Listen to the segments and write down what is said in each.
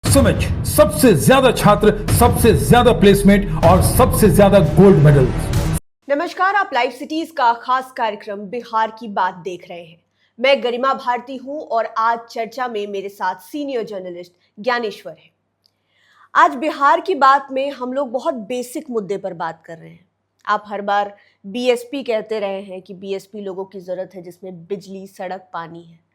सुमिच, सबसे ज्यादा छात्र, सबसे ज्यादा प्लेसमेंट और सबसे ज्यादा गोल्ड मेडल। नमस्कार, आप लाइव सिटीज का खास कार्यक्रम बिहार की बात देख रहे हैं। मैं गरिमा भारती हूं और आज चर्चा में मेरे साथ सीनियर जर्नलिस्ट ज्ञानेश्वर है। आज बिहार की बात में हम लोग बहुत बेसिक मुद्दे पर बात कर रहे हैं। आप हर बार बीएसपी कहते रहे हैं कि बीएसपी लोगों की जरूरत है, जिसमें बिजली, सड़क, पानी है।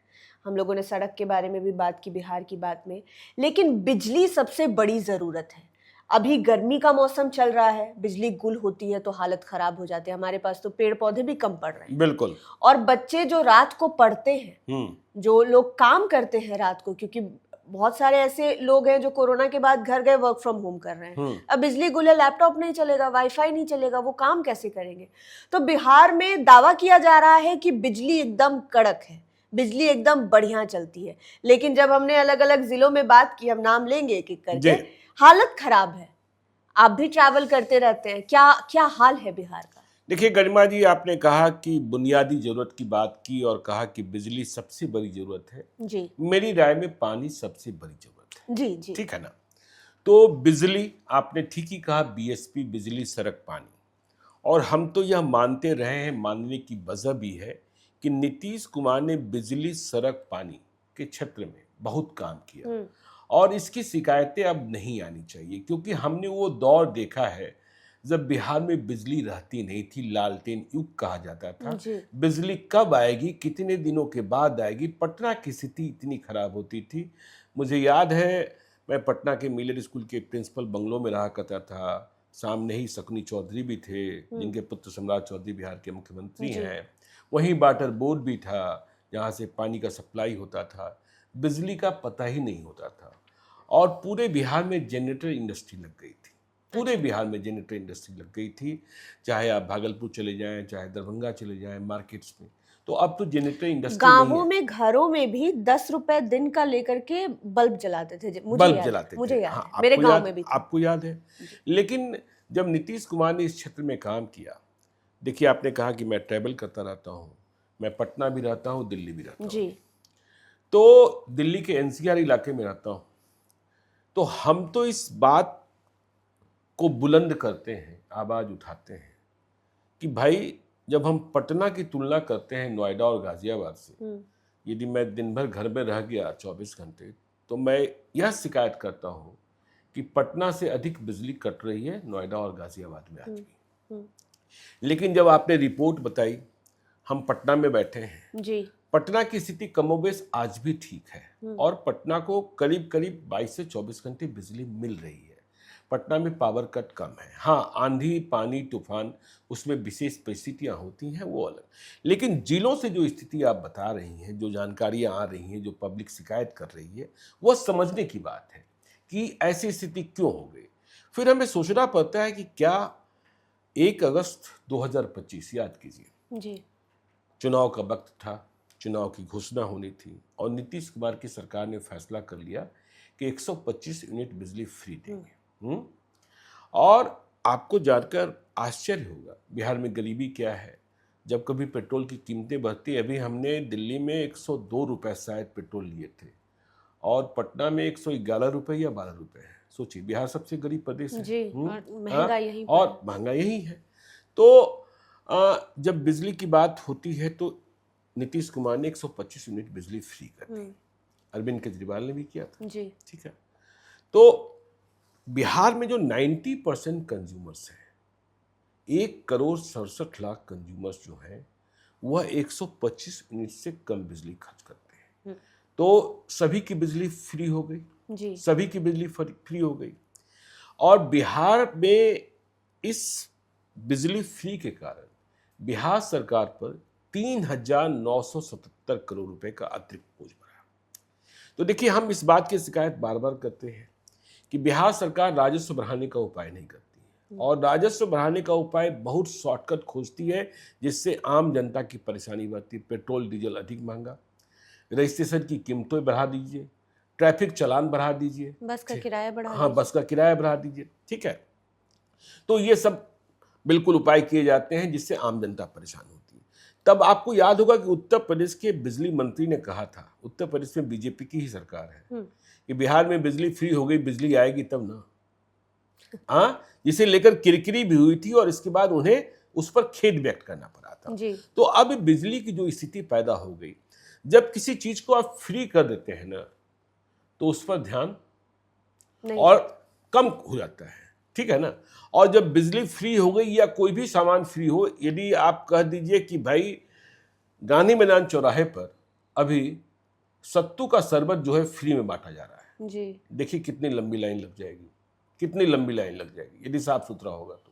हम लोगों ने सड़क के बारे में भी बात की बिहार की बात में, लेकिन बिजली सबसे बड़ी ज़रूरत है। अभी गर्मी का मौसम चल रहा है, बिजली गुल होती है तो हालत खराब हो जाती है। हमारे पास तो पेड़ पौधे भी कम पड़ रहे हैं। बिल्कुल। और बच्चे जो रात को पढ़ते हैं, जो लोग काम करते हैं रात को, क्योंकि बहुत सारे ऐसे लोग हैं जो कोरोना के बाद घर गए, वर्क फ्रॉम होम कर रहे हैं। अब बिजली गुल है, लैपटॉप नहीं चलेगा, वाईफाई नहीं चलेगा, वो काम कैसे करेंगे? तो बिहार में दावा किया जा रहा है कि बिजली एकदम कड़क है, बिजली एकदम बढ़िया चलती है। लेकिन जब हमने अलग अलग जिलों में बात की, हम नाम लेंगे एक एक करके, हालत खराब है। आप भी ट्रैवल करते रहते हैं, क्या क्या हाल है बिहार का? देखिए गरिमा जी, आपने कहा कि बुनियादी जरूरत की बात की और कहा कि बिजली सबसे बड़ी जरूरत है। जी, मेरी राय में पानी सबसे बड़ी जरूरत है। जी जी, ठीक है ना? तो बिजली, आपने ठीक ही कहा, बीएसपी, बिजली, सड़क, पानी। और हम तो यह मानते रहे हैं, मानने की वजह भी है कि नीतीश कुमार ने बिजली, सड़क, पानी के क्षेत्र में बहुत काम किया और इसकी शिकायतें अब नहीं आनी चाहिए, क्योंकि हमने वो दौर देखा है जब बिहार में बिजली रहती नहीं थी, लालटेन युग कहा जाता था। बिजली कब आएगी, कितने दिनों के बाद आएगी, पटना की स्थिति इतनी खराब होती थी। मुझे याद है, मैं पटना के मिलर स्कूल के प्रिंसिपल बंगलों में रहा करता था। सामने ही शकुनी चौधरी भी थे, जिनके पुत्र सम्राट चौधरी बिहार के मुख्यमंत्री हैं। वहीं वाटर बोर्ड भी था, जहाँ से पानी का सप्लाई होता था। बिजली का पता ही नहीं होता था। और पूरे बिहार में जनरेटर इंडस्ट्री लग गई थी। पूरे बिहार में जनरेटर इंडस्ट्री लग गई थी, चाहे आप भागलपुर चले जाएं, चाहे दरभंगा चले जाएं, मार्केट्स में। तो अब तो जनरेटर इंडस्ट्री गांवों में, घरों में भी 10 रुपए दिन का लेकर के बल्ब जलाते थे। बल्ब जलाते मुझे थे। याद हाँ, है, मेरे गांव में भी था। आपको याद है। लेकिन जब नीतीश कुमार ने इस क्षेत्र में काम किया, देखिए आपने कहा कि मैं ट्रैवल करता रहता हूँ, मैं पटना भी रहता हूँ, दिल्ली भी रहता हूँ जी। तो दिल्ली के एनसीआर इलाके में रहता हूँ। तो हम तो इस बात को बुलंद करते हैं, आवाज उठाते हैं कि भाई, जब हम पटना की तुलना करते हैं नोएडा और गाजियाबाद से, यदि मैं दिन भर घर में रह गया 24 घंटे, तो मैं यह शिकायत करता हूँ कि पटना से अधिक बिजली कट रही है नोएडा और गाजियाबाद में आज भी। लेकिन जब आपने रिपोर्ट बताई, हम पटना में बैठे हैं जी। पटना की स्थिति कमोबेश आज भी ठीक है और पटना को करीब करीब 22 से 24 घंटे बिजली मिल रही है। पटना में पावर कट कम है। हाँ, आंधी, पानी, तूफान, उसमें विशेष परिस्थितियां होती हैं, वो अलग। लेकिन जिलों से जो स्थिति आप बता रही हैं, जो जानकारियां आ रही हैं, जो पब्लिक शिकायत कर रही है, वो समझने की बात है कि ऐसी स्थिति क्यों हो गई। फिर हमें सोचना पड़ता है कि क्या 1 अगस्त 2025, याद कीजिए जी, चुनाव का वक्त था, चुनाव की घोषणा होनी थी और नीतीश कुमार की सरकार ने फैसला कर लिया कि 125 यूनिट बिजली फ्री देंगे। और आपको जानकर आश्चर्य होगा, बिहार में गरीबी क्या है। जब कभी पेट्रोल की कीमतें बढ़ती, अभी हमने दिल्ली में 102 रुपए शायद पेट्रोल लिए थे और पटना में 111 रुपए या 12 रुपए है। सोचिए, बिहार सबसे गरीब प्रदेश है जी, और महंगा यही है। तो जब बिजली की बात होती है तो नीतीश कुमार ने 125 यूनिट बिजली फ्री कर दी। अरविंद केजरीवाल ने भी किया था जी। ठीक है। तो बिहार में जो 90% कंज्यूमर्स हैं, 1,67,00,000 कंज्यूमर्स जो हैं, वह 125 यूनिट से कम बिजली खर्च करते हैं। तो सभी की बिजली फ्री हो गई जी। सभी की बिजली फ्री हो गई। और बिहार में इस बिजली फ्री के कारण बिहार सरकार पर 3,977 करोड़ रुपए का अतिरिक्त बोझ पड़ा। तो देखिए, हम इस बात की शिकायत बार बार करते हैं कि बिहार सरकार राजस्व बढ़ाने का उपाय नहीं करती है और राजस्व बढ़ाने का उपाय बहुत शॉर्टकट खोजती है, जिससे आम जनता की परेशानी बढ़ती है। पेट्रोल डीजल अधिक महंगा, रजिस्ट्रेशन की कीमतें बढ़ा दीजिए, ट्रैफिक चालान बढ़ा दीजिए, बस का किराया बढ़ा हाँ, बस का किराया बढ़ा दीजिए। ठीक है। तो ये सब बिल्कुल उपाय किए जाते हैं जिससे आम जनता परेशान होती है। तब आपको याद होगा कि उत्तर प्रदेश के बिजली मंत्री ने कहा था, उत्तर प्रदेश में बीजेपी की ही सरकार है, कि बिहार में बिजली फ्री हो गई, बिजली आएगी तब ना। हाँ, जिसे लेकर किरकिरी भी हुई थी और इसके बाद उन्हें उस पर खेद व्यक्त करना पड़ा था। जी। तो अब बिजली की जो स्थिति पैदा हो गई, जब किसी चीज को आप फ्री कर देते हैं ना, तो उस पर ध्यान और कम हो जाता है, ठीक है ना। और जब बिजली फ्री हो गई या कोई भी सामान फ्री हो, यदि आप कह दीजिए कि भाई गांधी मैदान चौराहे पर अभी सत्तू का शरबत जो है फ्री में बांटा जा रहा है, जी, देखिए कितनी लंबी लाइन लग जाएगी, कितनी लंबी लाइन लग जाएगी यदि साफ सुथरा होगा तो।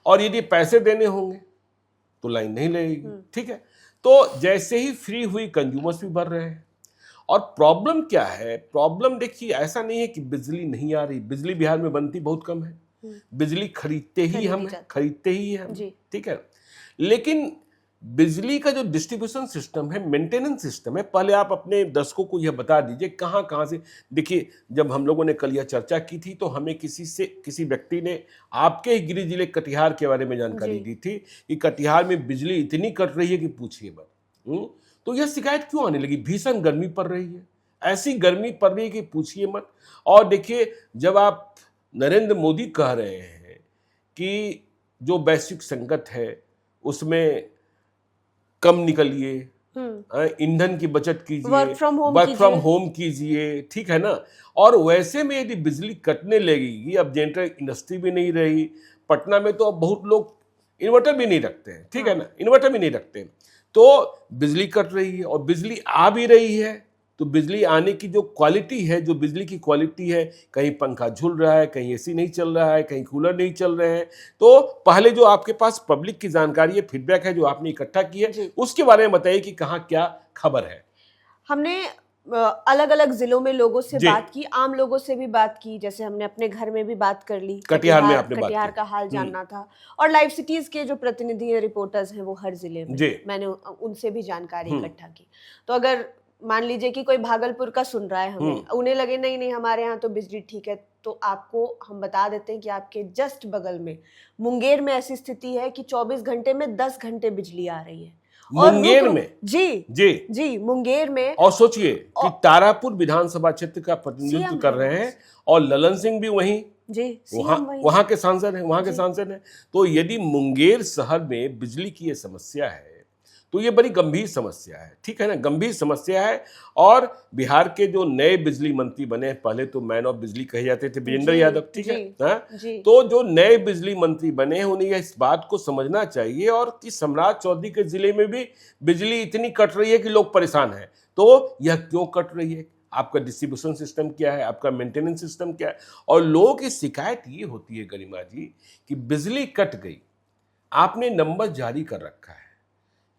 और यदि पैसे देने होंगे तो लाइन नहीं लगेगी, ठीक है। तो जैसे ही फ्री हुई, कंज्यूमर्स भी बढ़ रहे हैं। और प्रॉब्लम क्या है? प्रॉब्लम देखिए, ऐसा नहीं है कि बिजली नहीं आ रही, बिजली बिहार में बनती बहुत कम है, बिजली खरीदते ही हम, ठीक है। लेकिन बिजली का जो डिस्ट्रीब्यूशन सिस्टम है, मेंटेनेंस सिस्टम है, पहले आप अपने दर्शकों को यह बता दीजिए कहाँ कहाँ से। देखिए, जब हम लोगों ने कल यह चर्चा की थी तो हमें किसी व्यक्ति ने आपके ही गृह जिले कटिहार के बारे में जानकारी दी थी कि कटिहार में बिजली इतनी कट रही है कि पूछिए मत। तो यह शिकायत क्यों आने लगी? भीषण गर्मी पड़ रही है, ऐसी गर्मी पड़ रही है कि पूछिए मत। और देखिए, जब आप नरेंद्र मोदी कह रहे हैं कि जो वैश्विक संकट है उसमें कम निकलिए, ईंधन की बचत कीजिए, वर्क फ्रॉम होम कीजिए, ठीक है ना। और वैसे में यदि बिजली कटने लगेगी, अब जनरेटर इंडस्ट्री भी नहीं रही, पटना में तो अब बहुत लोग इन्वर्टर भी नहीं रखते हैं, ठीक है ना, इन्वर्टर भी नहीं रखते हैं। तो बिजली कट रही है और बिजली आ भी रही है, तो बिजली आने की जो क्वालिटी है, जो बिजली की क्वालिटी है, कहीं पंखा झूल रहा है, कहीं एसी नहीं चल रहा है, कहीं कूलर नहीं चल रहे हैं। तो पहले जो आपके पास पब्लिक की जानकारी है, फीडबैक है जो आपने इकट्ठा की है, उसके बारे में बताइए कि कहाँ क्या खबर है। हमने अलग अलग जिलों में लोगों से बात की, आम लोगों से भी बात की, जैसे हमने अपने घर में भी बात कर ली, कटिहार का हाल जानना था, और लाइव सिटीज के जो प्रतिनिधि हैं, रिपोर्टर्स हैं, वो हर जिले में, मैंने उनसे भी जानकारी इकट्ठा की। तो अगर मान लीजिए कि कोई भागलपुर का सुन रहा है हमें, उन्हें लगे नहीं हमारे यहाँ तो बिजली ठीक है, तो आपको हम बता देते हैं कि आपके जस्ट बगल में मुंगेर में ऐसी स्थिति है कि 24 घंटे में 10 घंटे बिजली आ रही है। मुंगेर में? जी, मुंगेर में। और सोचिए कि तारापुर विधानसभा क्षेत्र का प्रतिनिधित्व कर रहे हैं और ललन सिंह भी वहीं, वहां के सांसद हैं, तो यदि मुंगेर शहर में बिजली की ये समस्या है तो ये बड़ी गंभीर समस्या है, ठीक है ना, गंभीर समस्या है। और बिहार के जो नए बिजली मंत्री बने, पहले तो मैन ऑफ बिजली कहे जाते थे विजेंद्र यादव, ठीक है। तो जो नए बिजली मंत्री बने हैं उन्हें इस बात को समझना चाहिए और कि सम्राट चौधरी के जिले में भी बिजली इतनी कट रही है कि लोग परेशान हैं। तो यह क्यों कट रही है? आपका डिस्ट्रीब्यूशन सिस्टम क्या है, आपका मेंटेनेंस सिस्टम क्या है? और लोगों की शिकायत ये होती है गरिमा जी कि बिजली कट गई, आपने नंबर जारी कर रखा है,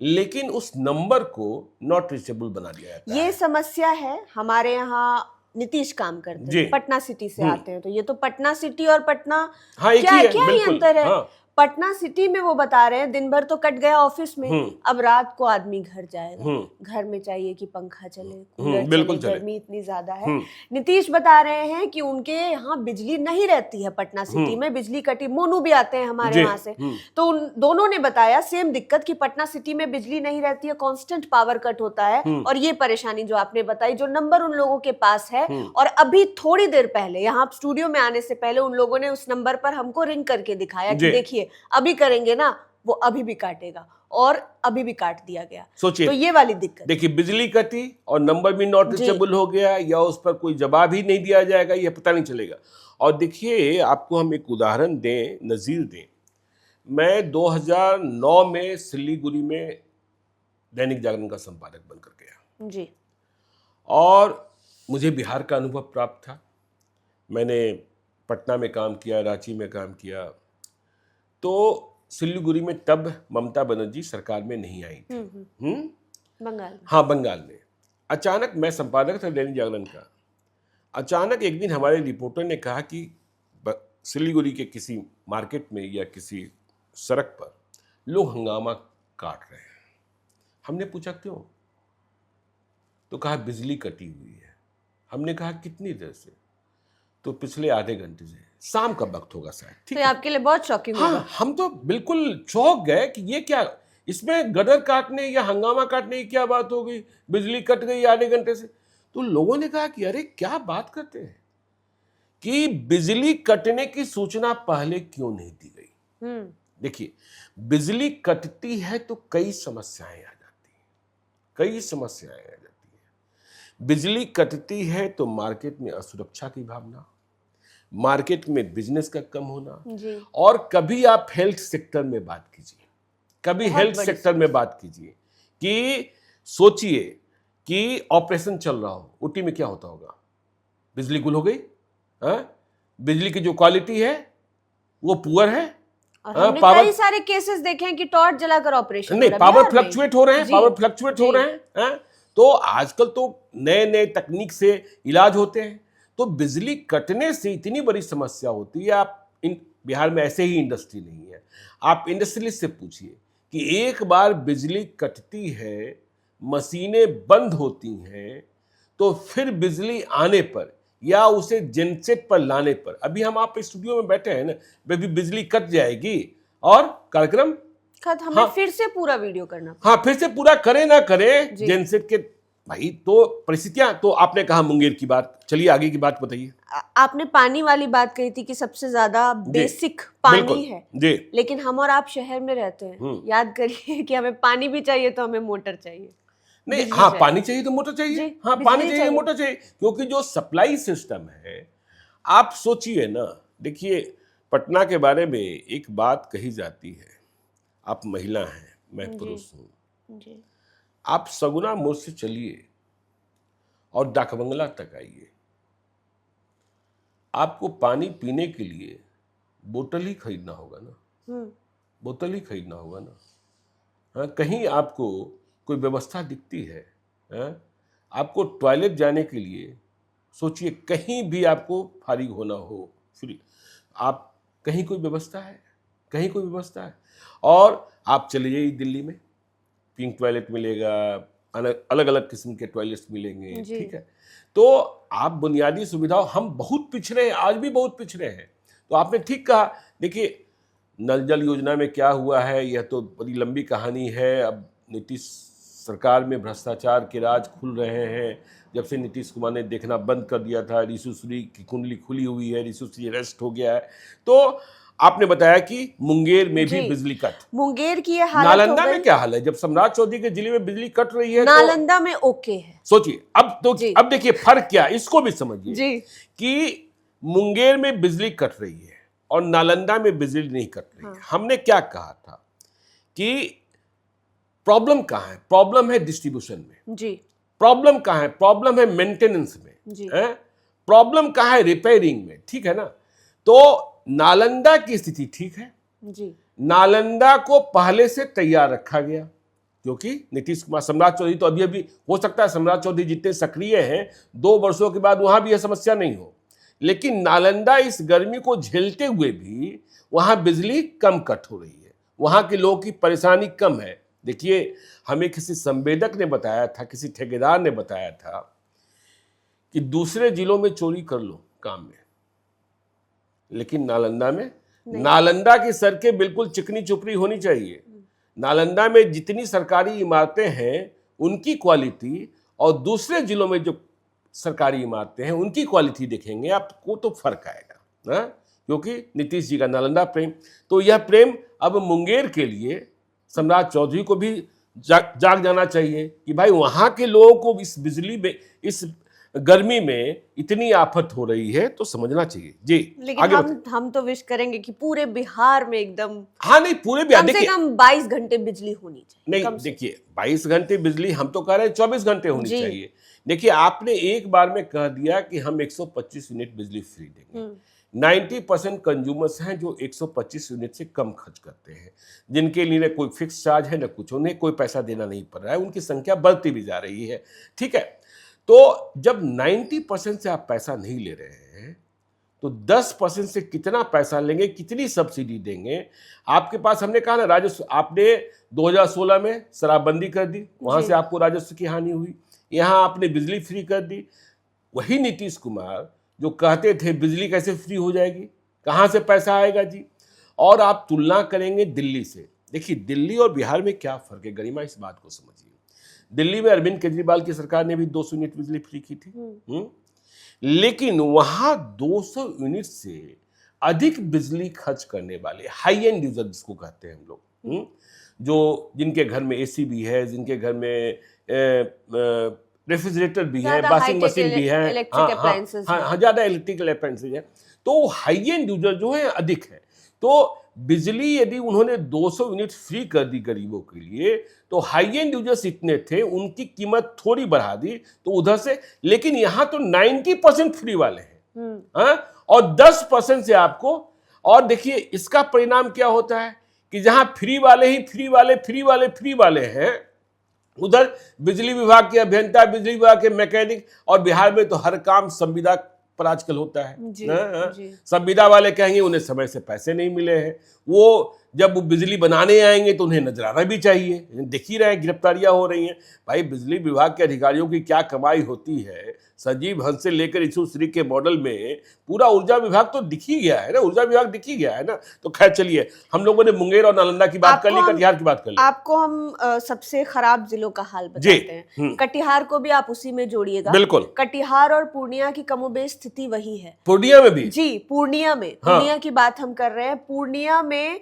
लेकिन उस नंबर को नॉट रीचेबल बना दिया जाता है। ये समस्या है। हमारे यहाँ नीतीश काम करते हैं, पटना सिटी से आते हैं, तो ये तो पटना सिटी और पटना क्या ही अंतर है? पटना सिटी में वो बता रहे हैं दिन भर तो कट गया ऑफिस में, अब रात को आदमी घर जाएगा, घर में चाहिए कि पंखा चले, कूलर चले, गर्मी इतनी ज्यादा है। नीतीश बता रहे हैं कि उनके यहाँ बिजली नहीं रहती है, पटना सिटी में बिजली कटी। मोनू भी आते हैं हमारे यहाँ से, तो उन दोनों ने बताया सेम दिक्कत कि पटना सिटी में बिजली नहीं रहती है, कांस्टेंट पावर कट होता है। और ये परेशानी जो आपने बताई, जो नंबर उन लोगों के पास है, और अभी थोड़ी देर पहले यहाँ स्टूडियो में आने से पहले उन लोगों ने उस नंबर पर हमको रिंग करके दिखाया कि देखिए अभी करेंगे ना, वो अभी भी काटेगा, और अभी भी काट दिया गया। सोचिए, तो ये वाली दिक्कत, देखिए बिजली कटी और नंबर भी नॉट रीचेबल हो गया, या उस पर कोई जवाब ही नहीं दिया जाएगा, ये पता नहीं चलेगा। और देखिए, आपको हम एक उदाहरण दें, नजीर दें। मैं 2009 में सिलीगुड़ी में दैनिक जागरण का संपादक बनकर गया जी, और मुझे बिहार का अनुभव प्राप्त था। मैंने पटना में काम किया, रांची में काम किया, तो सिलीगुड़ी में तब ममता बनर्जी सरकार में नहीं आई थी। बंगाल, हाँ, बंगाल में। अचानक, मैं संपादक था दैनिक जागरण का, अचानक एक दिन हमारे रिपोर्टर ने कहा कि सिलीगुड़ी के किसी मार्केट में या किसी सड़क पर लोग हंगामा काट रहे हैं। हमने पूछा क्यों, तो कहा बिजली कटी हुई है। हमने कहा कितनी देर से, तो पिछले आधे घंटे से। शाम का वक्त होगा शायद, ठीक है। तो आपके लिए बहुत शॉकिंग होगा। हाँ, हम तो बिल्कुल चौंक गए कि ये क्या, इसमें गदर काटने या हंगामा काटने की क्या बात हो गई, बिजली कट गई आधे घंटे से। तो लोगों ने कहा कि अरे क्या बात करते हैं कि बिजली कटने की सूचना पहले क्यों नहीं दी गई। देखिए, बिजली कटती है तो कई समस्याएं आ जाती हैं, कई समस्याएं आ जाती हैं। बिजली कटती है तो मार्केट में असुरक्षा की भावना, मार्केट में बिजनेस का कम होना जी। और कभी आप हेल्थ सेक्टर में बात कीजिए, कभी बहुत हेल्थ बड़ी सेक्टर में बात कीजिए कि सोचिए कि ऑपरेशन चल रहा हो, ओटी में क्या होता होगा, बिजली गुल हो गई, बिजली की जो क्वालिटी है वो पुअर है, और हमने कई सारे केसेस देखे हैं कि टॉर्च जलाकर ऑपरेशन नहीं, पावर फ्लक्चुएट हो रहे हैं, पावर फ्लक्चुएट हो रहे हैं। तो आजकल तो नए नए तकनीक से इलाज होते हैं। तो बिजली कटने से इतनी बड़ी समस्या होती है। आप बिहार में ऐसे ही इंडस्ट्री नहीं है, आप इंडस्ट्रियलिस्ट से पूछिए कि एक बार बिजली कटती है, मशीनें बंद होती हैं, तो फिर बिजली आने पर या उसे जेनसेट पर लाने पर, अभी हम आप स्टूडियो में बैठे हैं ना, बिजली कट जाएगी और कार्यक्रम हमें फिर से पूरा वीडियो करना, फिर से पूरा करे ना करे जेनसेट के भाई। तो परिस्थितियां, तो आपने कहा मुंगेर की बात, चलिए आगे की बात बताइए। आपने पानी वाली बात कही थी कि सबसे ज्यादा बेसिक पानी है जी। लेकिन हम और आप शहर में रहते हैं, याद करिए कि हमें पानी भी चाहिए तो हमें मोटर चाहिए। नहीं, पानी चाहिए तो मोटर चाहिए, पानी चाहिए मोटर चाहिए, क्योंकि जो सप्लाई सिस्टम है, आप सोचिए ना। देखिए, पटना के बारे में एक बात कही जाती है, आप महिला हैं, मैं पुरुष हूं, आप सगुना मोड़ से चलिए और डाकबंगला तक आइए, आपको पानी पीने के लिए बोतल ही खरीदना होगा ना, बोतल ही खरीदना होगा ना। कहीं आपको कोई व्यवस्था दिखती है, आपको टॉयलेट जाने के लिए सोचिए, कहीं भी आपको फारिग होना हो, फ्री, आप कहीं कोई व्यवस्था है, कहीं कोई व्यवस्था है। और आप चले जाइए दिल्ली में, पिंक टॉयलेट मिलेगा, अलग अलग किस्म के टॉयलेट्स मिलेंगे, ठीक है। तो आप बुनियादी सुविधाओं, हम बहुत पिछड़े हैं, आज भी बहुत पिछड़े हैं। तो आपने ठीक कहा। देखिए, नल जल योजना में क्या हुआ है, यह तो बड़ी लंबी कहानी है। अब नीतीश सरकार में भ्रष्टाचार के राज खुल रहे हैं। जब से नीतीश कुमार ने देखना बंद कर दिया था, ऋषुश्री की कुंडली खुली हुई है, ऋषुश्री अरेस्ट हो गया है। तो आपने बताया कि मुंगेर में भी बिजली कट, मुंगेर की हालत, नालंदा में क्या हाल है? जब सम्राट चौधरी के जिले में बिजली कट रही है, नालंदा में ओके है। सोचिए, अब देखिए फर्क क्या, इसको भी समझिए कि मुंगेर में बिजली कट रही है और नालंदा में बिजली नहीं कट रही है। हमने क्या कहा था कि प्रॉब्लम कहाँ है? प्रॉब्लम है डिस्ट्रीब्यूशन में जी। प्रॉब्लम कहाँ है? प्रॉब्लम है मेंटेनेंस में जी। प्रॉब्लम कहाँ है? रिपेयरिंग में, ठीक है ना। तो नालंदा की स्थिति ठीक है जी। नालंदा को पहले से तैयार रखा गया, क्योंकि नीतीश कुमार, सम्राट चौधरी तो अभी हो सकता है सम्राट चौधरी जितने सक्रिय हैं 2 वर्षों के बाद वहां भी यह समस्या नहीं हो, लेकिन नालंदा इस गर्मी को झेलते हुए भी वहां बिजली कम कट हो रही है, वहां के लोगों की परेशानी कम है। देखिए, हमें किसी संवेदक ने बताया था, किसी ठेकेदार ने बताया था कि दूसरे जिलों में चोरी कर लो काम में, लेकिन नालंदा में, नालंदा की सड़कें बिल्कुल चिकनी चुपड़ी होनी चाहिए। नालंदा में जितनी सरकारी इमारतें हैं उनकी क्वालिटी और दूसरे जिलों में जो सरकारी इमारतें हैं उनकी क्वालिटी देखेंगे आपको तो फर्क आएगा, क्योंकि नीतीश जी का नालंदा प्रेम, तो यह प्रेम अब मुंगेर के लिए सम्राट चौधरी को भी जाग जाना चाहिए कि भाई वहां के लोगों को इस बिजली में, इस गर्मी में इतनी आफत हो रही है, तो समझना चाहिए जी। लेकिन आगे हम तो विश करेंगे कि पूरे बिहार में एकदम, नहीं पूरे बिहार, कम से कम 22 घंटे बिजली होनी चाहिए। नहीं देखिए, 22 घंटे बिजली, हम तो कह रहे हैं 24 घंटे होनी चाहिए। देखिए, आपने एक बार में कह दिया कि हम 125 यूनिट बिजली फ्री देंगे। 90% कंज्यूमर्स हैं जो 125 यूनिट से कम खर्च करते हैं, जिनके लिए कोई फिक्स चार्ज है, न कुछ, उन्हें कोई पैसा देना नहीं पड़ रहा है, उनकी संख्या बढ़ती भी जा रही है, ठीक है। तो जब 90% से आप पैसा नहीं ले रहे हैं, तो 10% से कितना पैसा लेंगे, कितनी सब्सिडी देंगे आपके पास? हमने कहा ना, राजस्व, आपने 2016 में शराबबंदी कर दी, वहां से आपको राजस्व की हानि हुई। यहां आपने बिजली फ्री कर दी। वही नीतीश कुमार जो कहते थे बिजली कैसे फ्री हो जाएगी, कहां से पैसा आएगा जी। और आप तुलना करेंगे दिल्ली से। देखिए, दिल्ली और बिहार में क्या फर्क है, गरिमा, इस बात को समझिए। दिल्ली में अरविंद केजरीवाल की सरकार ने भी 200 यूनिट बिजली फ्री की थी। लेकिन वहां 200 यूनिट से अधिक बिजली खर्च करने वाले हाई एंड यूजर जिसको कहते हैं हम लोग, जो जिनके घर में एसी भी है, जिनके घर में रेफ्रिजरेटर भी है, वॉशिंग मशीन भी है, ज्यादा इलेक्ट्रिकल अप्लायंसेज है, तो हाई एंड यूजर जो है अधिक है। तो बिजली यदि उन्होंने 200 यूनिट फ्री कर दी गरीबों के लिए, तो हाई एंड यूजर्स इतने थे, उनकी कीमत थोड़ी बढ़ा दी तो उधर से, लेकिन यहां तो 90% फ्री वाले हैं, और 10% से आपको। और देखिए इसका परिणाम क्या होता है कि जहां फ्री वाले ही फ्री वाले हैं, उधर बिजली विभाग के अभियंता, बिजली विभाग के मैकेनिक, और बिहार में तो हर काम संविदा पर आजकल होता है। संविदा वाले कहेंगे उन्हें समय से पैसे नहीं मिले हैं, वो जब वो बिजली बनाने आएंगे तो उन्हें नजराना भी चाहिए। देख ही रहे हैं गिरफ्तारियां हो रही हैं। भाई बिजली विभाग के अधिकारियों की क्या कमाई होती है। संजीव हंस से लेकर इशू श्री के मॉडल में पूरा ऊर्जा विभाग तो दिख ही गया है ना, ऊर्जा विभाग दिख ही गया है ना। तो खैर चलिए, हम लोगों ने मुंगेर और नालंदा की बात कर ली, कटिहार की बात कर ली। आपको हम सबसे खराब जिलों का हाल बताते हैं। कटिहार को भी आप उसी में जोड़िएगा। बिल्कुल। कटिहार और पूर्णिया की कमोबेश स्थिति वही है। पूर्णिया में भी? जी, पूर्णिया में। पूर्णिया की बात हम कर रहे हैं। पूर्णिया में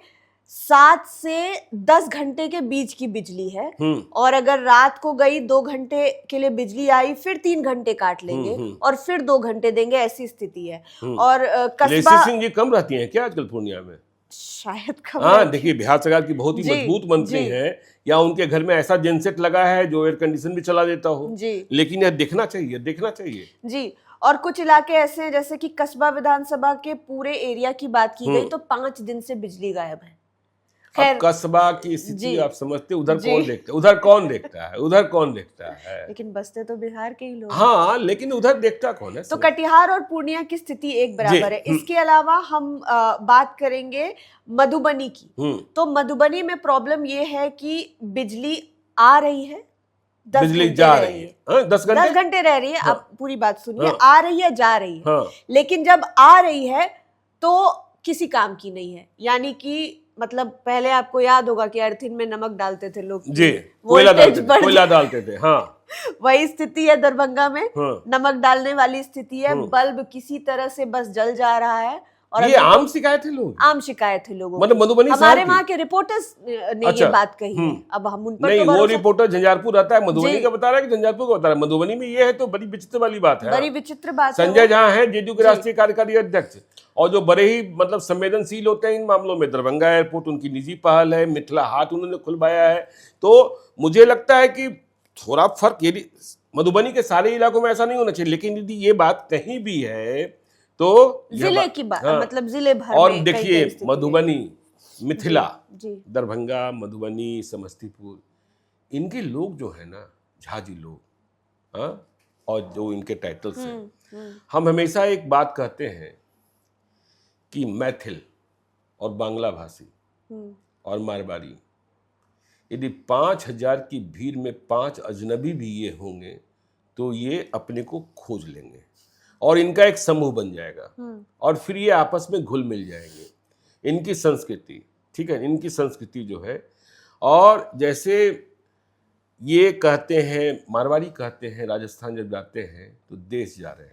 7 से 10 घंटे के बीच की बिजली है, और अगर रात को गई 2 घंटे के लिए बिजली आई, फिर 3 घंटे काट लेंगे और फिर 2 घंटे देंगे, ऐसी स्थिति है। और कस्बा सिंह जी कम रहती हैं क्या आजकल पूर्णिया में? शायद कम। हाँ, देखिए बिहार सरकार की बहुत ही मजबूत मंत्री हैं, या उनके घर में ऐसा जेनसेट लगा है जो एयर कंडीशन भी चला देता हो जी। लेकिन यह देखना चाहिए जी। और कुछ इलाके ऐसे हैं, जैसे कि कस्बा विधानसभा के पूरे एरिया की बात की गई तो 5 दिन से बिजली गायब है। अब कस्बा की स्थिति आप समझते, उधर कौन देखता है? लेकिन बसते तो बिहार के ही लोग। हाँ, लेकिन उधर देखता कौन है? तो कटिहार और पूर्णिया की स्थिति एक बराबर है। इसके अलावा हम बात करेंगे मधुबनी की। तो मधुबनी में प्रॉब्लम ये है कि बिजली आ रही है, बिजली जा रही है, 10 घंटे रह रही है। आप पूरी बात सुनिए, आ रही है, जा रही है, लेकिन जब आ रही है तो किसी काम की नहीं है। यानी कि मतलब पहले आपको याद होगा कि अर्थिन में नमक डालते थे लोग जी, कोयला डालते थे। हाँ, वही स्थिति है दरभंगा में। नमक डालने वाली स्थिति है। बल्ब किसी तरह से बस जल जा रहा है, और ये आम शिकायत है लोगों, मतलब मधुबनी हमारे वहाँ के रिपोर्टर्स ने ये बात कही है। अब हम उन पर नहीं, वो रिपोर्टर झंझारपुर रहता है, मधुबनी का बता रहा है कि झंझारपुर का बता रहा है। मधुबनी में ये है तो बड़ी विचित्र वाली बात है, बड़ी विचित्र बात। संजय झा है जेडीयू के राष्ट्रीय कार्यकारी अध्यक्ष, और जो बड़े ही मतलब संवेदनशील होते हैं इन मामलों में। दरभंगा एयरपोर्ट उनकी निजी पहल है, मिथिला हाट उन्होंने खुलवाया है। तो मुझे लगता है कि थोड़ा फर्क, यदि मधुबनी के सारे इलाकों में ऐसा नहीं होना चाहिए, लेकिन यदि ये बात कहीं भी है तो जिले की बात, मतलब जिले भर में। और देखिए मधुबनी, मिथिला, दरभंगा, मधुबनी, समस्तीपुर, इनके लोग जो है ना, झाजी लोग, और जो इनके टाइटल्स हैं, हम हमेशा एक बात कहते हैं कि मैथिल और बांग्ला भाषी और मारवाड़ी, यदि 5000 की भीड़ में 5 अजनबी भी ये होंगे तो ये अपने को खोज लेंगे और इनका एक समूह बन जाएगा, और फिर ये आपस में घुल मिल जाएंगे। इनकी संस्कृति, ठीक है, इनकी संस्कृति जो है, और जैसे ये कहते हैं, मारवाड़ी कहते हैं राजस्थान जब जाते हैं तो देश जा रहे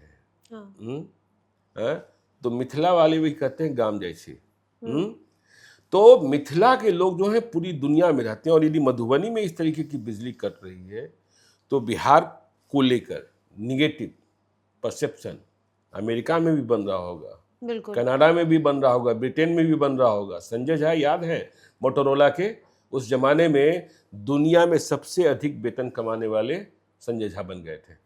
हैं, तो मिथिला वाले भी कहते हैं गांव जैसे। तो मिथिला के लोग जो हैं पूरी दुनिया में रहते हैं, और यदि मधुबनी में इस तरीके की बिजली कट रही है तो बिहार को लेकर निगेटिव परसेप्शन अमेरिका में भी बन रहा होगा, कनाडा में भी बन रहा होगा, ब्रिटेन में भी बन रहा होगा। संजय झा याद है मोटोरोला के उस जमाने में दुनिया में सबसे अधिक वेतन कमाने वाले संजय झा बन गए थे।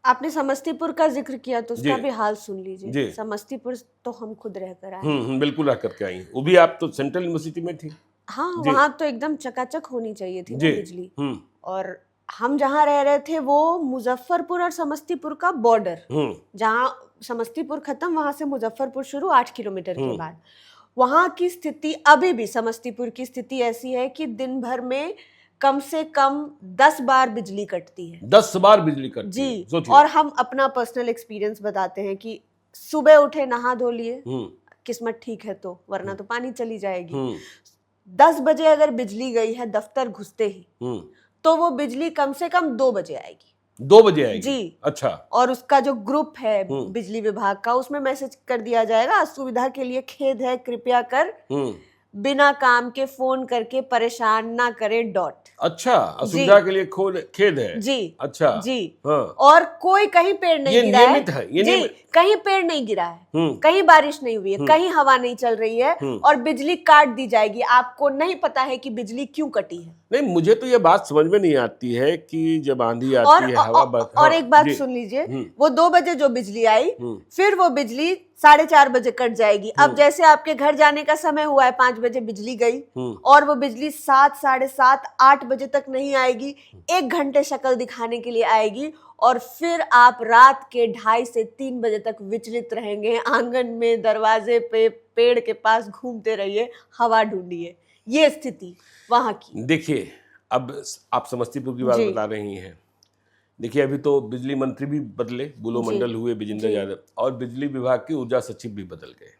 आपने समस्तीपुर का जिक्र किया तो उसका भी हाल सुन लीजिए। समस्तीपुर तो हम खुद रहकर आए। बिल्कुल रह करके आई। वो भी आप तो सेंट्रल यूनिवर्सिटी में थी। हाँ, वहाँ तो एकदम चकाचक होनी चाहिए थी बिजली। और हम जहाँ रह रहे थे वो मुजफ्फरपुर और समस्तीपुर का बॉर्डर, जहाँ समस्तीपुर खत्म वहां से मुजफ्फरपुर शुरू 8 किलोमीटर के बाद। वहां की स्थिति अभी भी, समस्तीपुर की स्थिति ऐसी है कि दिन भर में कम से कम 10 बार बिजली कटती है। 10 बार बिजली कटती है जी। और हम अपना पर्सनल एक्सपीरियंस बताते हैं कि सुबह उठे, नहा धो लिए, किस्मत ठीक है तो, वरना तो पानी चली जाएगी। 10 बजे अगर बिजली गई है दफ्तर घुसते ही, तो वो बिजली कम से कम 2 बजे आएगी। 2 बजे आएगी जी। अच्छा। और उसका जो ग्रुप है बिजली विभाग का, उसमें मैसेज कर दिया जाएगा, असुविधा के लिए खेद है, कृपया कर बिना काम के फोन करके परेशान ना करें डॉट। अच्छा, असुविधा के लिए खेद है जी। अच्छा जी। हाँ। और कोई कहीं पेड़ नहीं गिरा है, ये जी, कहीं पेड़ नहीं गिरा है, कहीं बारिश नहीं हुई है, कहीं हवा नहीं चल रही है, और बिजली काट दी जाएगी। आपको नहीं पता है कि बिजली क्यों कटी है? नहीं, मुझे तो ये बात समझ में नहीं आती है कि जब आंधी आती है, हवा बहती है। और एक बात सुन लीजिए, वो 2 बजे जो बिजली आई, फिर वो बिजली 4:30 बजे कट जाएगी। अब जैसे आपके घर जाने का समय हुआ है, 5 बजे बिजली गई, और वो बिजली 7, 7:30, 8 बजे तक नहीं आएगी, 1 घंटे शक्ल दिखाने के लिए आएगी, और फिर आप रात के 2:30 से 3 बजे तक विचलित रहेंगे, आंगन में, दरवाजे पे, पेड़ के पास घूमते रहिए, हवा ढूंढिए। ये स्थिति वहां की। देखिए, अब आप समस्तीपुर की बात बता रही हैं। देखिए, अभी तो बिजली मंत्री भी बदले, बुलो मंडल हुए विजेंद्र यादव, और बिजली विभाग के ऊर्जा सचिव भी बदल गए।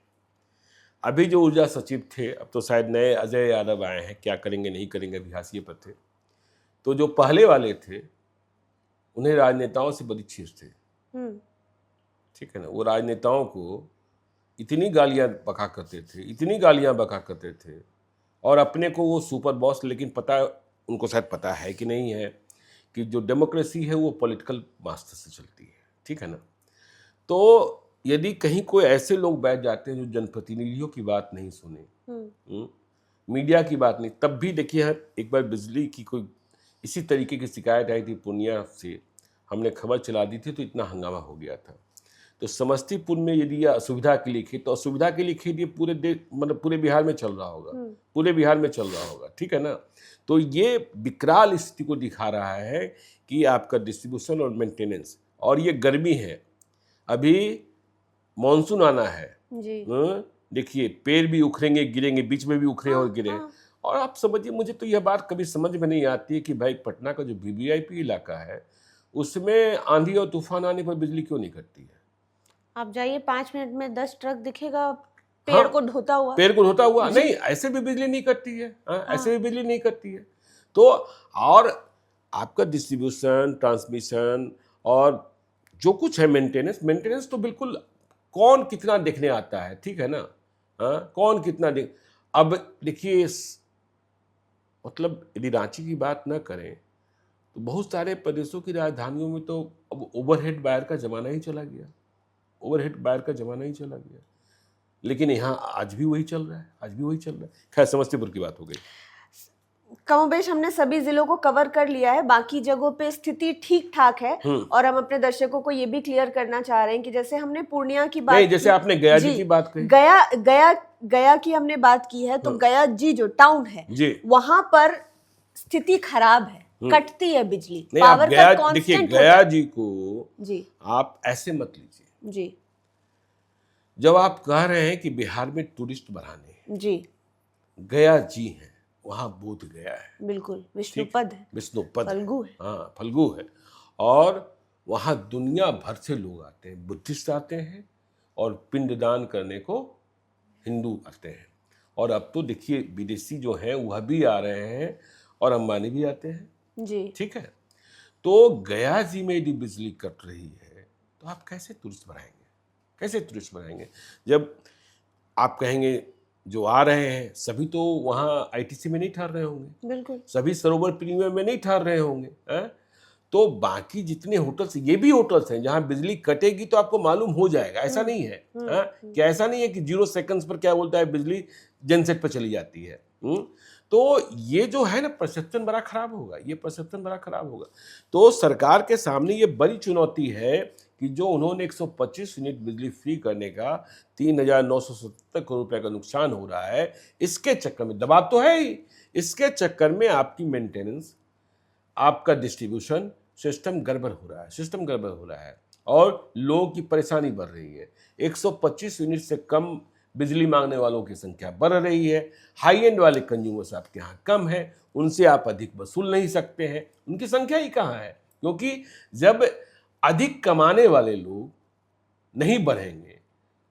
अभी जो ऊर्जा सचिव थे, अब तो शायद नए अजय यादव आए हैं, क्या करेंगे नहीं करेंगे अभी हाशिए पर थे। तो जो पहले वाले थे, उन्हें राजनेताओं से बड़ी चीज थे, ठीक है ना। वो राजनेताओं को इतनी गालियां बका करते थे, इतनी गालियां बका करते थे, और अपने को वो सुपर बॉस, लेकिन पता, उनको शायद पता है कि नहीं है कि जो डेमोक्रेसी है वो पॉलिटिकल मास्टर से चलती है, ठीक है ना। तो यदि कहीं कोई ऐसे लोग बैठ जाते हैं जो जनप्रतिनिधियों की बात नहीं सुने, मीडिया की बात नहीं, तब भी देखिए, एक बार बिजली की कोई इसी तरीके की शिकायत आई थी पूर्णिया से, हमने खबर चला दी थी, तो इतना हंगामा हो गया था। तो समस्तीपुर में यदि यह असुविधा के लिए खेद, तो असुविधा के लिए खेद ये पूरे देश, मतलब पूरे बिहार में चल रहा होगा, पूरे बिहार में चल रहा होगा, ठीक है ना। तो ये विकराल स्थिति को दिखा रहा है कि आपका डिस्ट्रीब्यूशन और मेंटेनेंस, और ये गर्मी है, अभी मॉनसून आना है जी। देखिए, पेड़ भी उखड़ेंगे, गिरेंगे, बीच में भी उखड़े और गिरे। और आप समझिए, मुझे तो यह बात कभी समझ में नहीं आती है कि भाई पटना का जो वीवीआईपी इलाका है, उसमें आंधी और तूफान आने पर बिजली क्यों नहीं कटती है? आप जाइए, 5 मिनट में 10 ट्रक दिखेगा पेड़ को ढोता हुआ, पेड़ को ढोता हुआ। नहीं, ऐसे भी बिजली नहीं कटती है, ऐसे भी बिजली नहीं कटती है। तो और आपका डिस्ट्रीब्यूशन, ट्रांसमिशन और जो कुछ है, मेंटेनेंस तो बिल्कुल, कौन कितना देखने आता है, ठीक है ना। कौन कितना देख, अब देखिए, मतलब यदि रांची की बात ना करें तो बहुत सारे प्रदेशों की राजधानियों में तो अब ओवरहेड वायर का जमाना ही चला गया, ओवरहेड वायर का जमाना ही चला गया। लेकिन यहाँ आज भी वही चल रहा है, आज भी वही चल रहा है। खैर, समस्तीपुर की बात हो गई। कमोबेश हमने सभी जिलों को कवर कर लिया है, बाकी जगहों पे स्थिति ठीक ठाक है। और हम अपने दर्शकों को ये भी क्लियर करना चाह रहे हैं कि जैसे हमने पूर्णिया की बात, जैसे आपने गया जी की बात कही, गया की हमने बात की है, तो गया जी जो टाउन है, वहां पर स्थिति खराब है, कटती है बिजली, पावर का कांस्टेंट। देखिए, गया जी को जी आप ऐसे मत लीजिए जी। जब आप कह रहे हैं कि बिहार में टूरिस्ट बढ़ाने जी, गया जी है, वहां बोध गया है, बिल्कुल विष्णुपद है, फल्गु है, हाँ फल्गु है, और वहां दुनिया भर से लोग आते हैं, बुद्धिस्ट आते हैं, और पिंडदान करने को हिंदू आते हैं। और अब तो देखिए, विदेशी जो हैं वह भी आ रहे हैं, और अंबानी भी आते हैं जी, ठीक है। तो गया जी में यदि बिजली कट रही है तो आप कैसे टूरिस्ट बढ़ाएंगे, कैसे टूरिस्ट बढ़ाएंगे? जब आप कहेंगे जो आ रहे हैं सभी तो वहाँ आईटीसी में नहीं ठहर रहे होंगे, बिल्कुल, सभी सरोवर प्रीमियम में नहीं ठहर रहे होंगे, तो बाकी जितने होटल्स, ये भी होटल्स हैं जहाँ बिजली कटेगी तो आपको मालूम हो जाएगा, ऐसा नहीं है कि ऐसा नहीं है कि 0 सेकंड्स पर क्या बोलता है बिजली जनसेट पर चली जाती है। तो ये जो है ना, परसेप्शन बड़ा खराब होगा, ये परसेप्शन बड़ा खराब होगा। तो सरकार के सामने ये बड़ी चुनौती है कि जो उन्होंने 125 यूनिट बिजली फ्री करने का 3,970 करोड़ रुपए का नुकसान हो रहा है, इसके चक्कर में, दबाव तो है ही, इसके चक्कर में आपकी मेंटेनेंस, आपका डिस्ट्रीब्यूशन सिस्टम गड़बड़ हो रहा है, सिस्टम गड़बड़ हो रहा है, और लोगों की परेशानी बढ़ रही है। 125 यूनिट से कम बिजली मांगने वालों की संख्या बढ़ रही है। हाई एंड वाले कंज्यूमर्स आपके यहाँ कम है, उनसे आप अधिक वसूल नहीं सकते हैं, उनकी संख्या ही कहाँ है, क्योंकि जब अधिक कमाने वाले लोग नहीं बढ़ेंगे,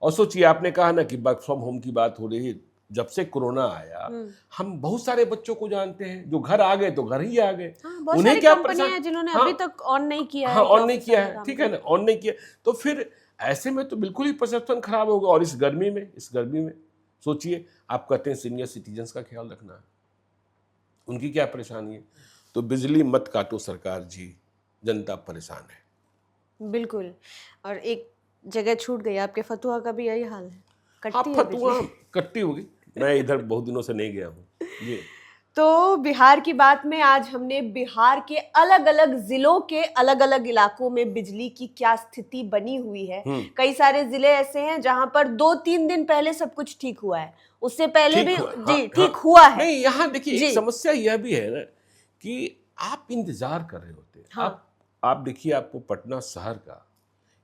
और सोचिए, आपने कहा ना कि वर्क फ्रॉम होम की बात हो रही है, जब से कोरोना आया हम बहुत सारे बच्चों को जानते हैं जो घर आ गए तो घर ही आ गए। बहुत सारी कंपनियां हैं जिन्होंने अभी तक ऑन नहीं किया है। हाँ, ऑन नहीं किया है, ठीक है ना, ऑन नहीं किया। तो फिर ऐसे में तो बिल्कुल ही परसेप्शन खराब होगा। और इस गर्मी में सोचिए, आप कहते हैं सीनियर सिटीजन्स का ख्याल रखना है, उनकी क्या परेशानी है। तो बिजली मत काटो सरकार जी, जनता परेशान है। बिल्कुल। और एक जगह छूट गई, आपके फतुहा का भी यही हाल है, कटती है फतुहा कट्टी होगी। मैं इधर बहुत दिनों से नहीं गया हूँ ये। तो बिहार की बात में आज हमने बिहार के अलग अलग जिलों के अलग अलग इलाकों में बिजली की क्या स्थिति बनी हुई है। कई सारे जिले ऐसे हैं जहां पर 2-3 दिन पहले सब कुछ ठीक हुआ है, उससे पहले भी ठीक हुआ है। नहीं, यहाँ देखिए समस्या यह भी है ना कि आप इंतजार कर रहे होते हैं। आप देखिए, आपको पटना शहर का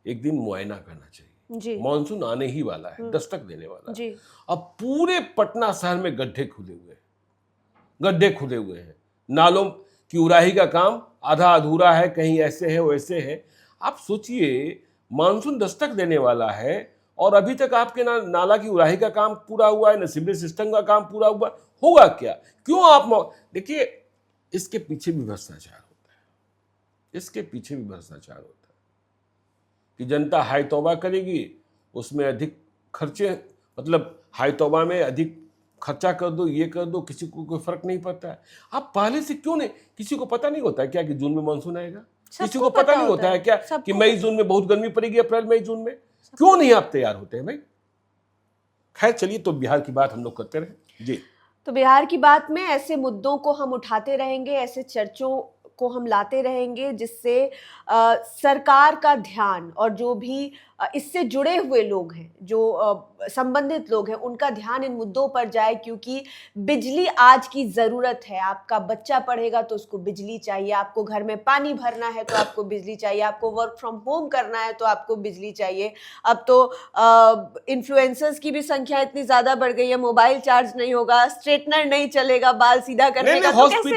एक दिन मुआयना करना चाहिए। मॉनसून आने ही वाला है, दस्तक देने वाला है। अब पूरे पटना शहर में गड्ढे खुदे हुए हैं। नालों की उड़ाही का काम आधा अधूरा है, कहीं ऐसे है वैसे है। आप सोचिए, मानसून दस्तक देने वाला है और अभी तक आपके नाला की उड़ाही का काम पूरा हुआ है, न सीवरेज सिस्टम का काम पूरा हुआ। होगा क्या? क्यों आप देखिए, इसके पीछे भी भ्रष्टाचार होता है, कि जनता हाई तौबा करेगी, उसमें अधिक खर्चे, मतलब हाई तौबा में अधिक खर्चा कर दो, ये कर दो, किसी को कोई फर्क नहीं पड़ता है। आप पहले से क्यों नहीं, किसी को पता नहीं होता है क्या कि जून में मानसून आएगा? किसी को पता नहीं होता है क्या कि मई जून में बहुत गर्मी पड़ेगी, अप्रैल मई जून में? क्यों नहीं आप तैयार होते हैं भाई? खैर चलिए, तो बिहार की बात हम लोग करते रहे जी। तो बिहार की बात में ऐसे मुद्दों को हम उठाते रहेंगे, ऐसे चर्चों को हम लाते रहेंगे जिससे सरकार का ध्यान और जो भी इससे जुड़े हुए लोग हैं, जो संबंधित लोग हैं, उनका ध्यान इन मुद्दों पर जाए। क्योंकि बिजली आज की ज़रूरत है। आपका बच्चा पढ़ेगा तो उसको बिजली चाहिए, आपको घर में पानी भरना है तो आपको बिजली चाहिए, आपको वर्क फ्रॉम होम करना है तो आपको बिजली चाहिए। अब तो इन्फ्लुएंसर्स की भी संख्या इतनी ज़्यादा बढ़ गई है, मोबाइल चार्ज नहीं होगा, स्ट्रेटनर नहीं चलेगा बाल सीधा करने का, तो कैसे?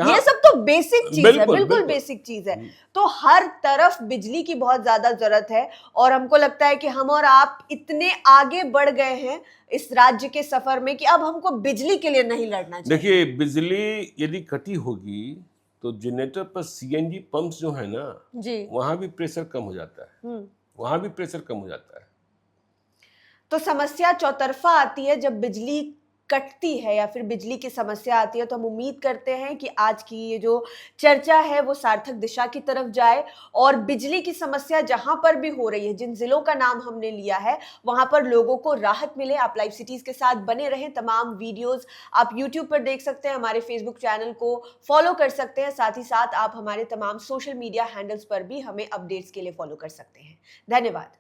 ये सब तो बेसिक चीज़ है, बिल्कुल बेसिक चीज़ है। तो हर तरफ बिजली की बहुत ज़्यादा ज़रूरत है और हमको लगता है कि हम और आप इतने आगे बढ़ गए हैं इस राज्य के सफर में कि अब हमको बिजली के लिए नहीं लड़ना चाहिए। देखिए, बिजली यदि कटी होगी तो जनरेटर पर सीएनजी पंप्स जो है ना जी, वहां भी प्रेशर कम हो जाता है। तो समस्या चौतरफा आती है जब बिजली कटती है या फिर बिजली की समस्या आती है। तो हम उम्मीद करते हैं कि आज की ये जो चर्चा है वो सार्थक दिशा की तरफ जाए और बिजली की समस्या जहां पर भी हो रही है, जिन जिलों का नाम हमने लिया है, वहां पर लोगों को राहत मिले। आप लाइव सिटीज के साथ बने रहें। तमाम वीडियोस आप यूट्यूब पर देख सकते हैं, हमारे फेसबुक चैनल को फॉलो कर सकते हैं, साथ ही साथ आप हमारे तमाम सोशल मीडिया हैंडल्स पर भी हमें अपडेट्स के लिए फॉलो कर सकते हैं। धन्यवाद।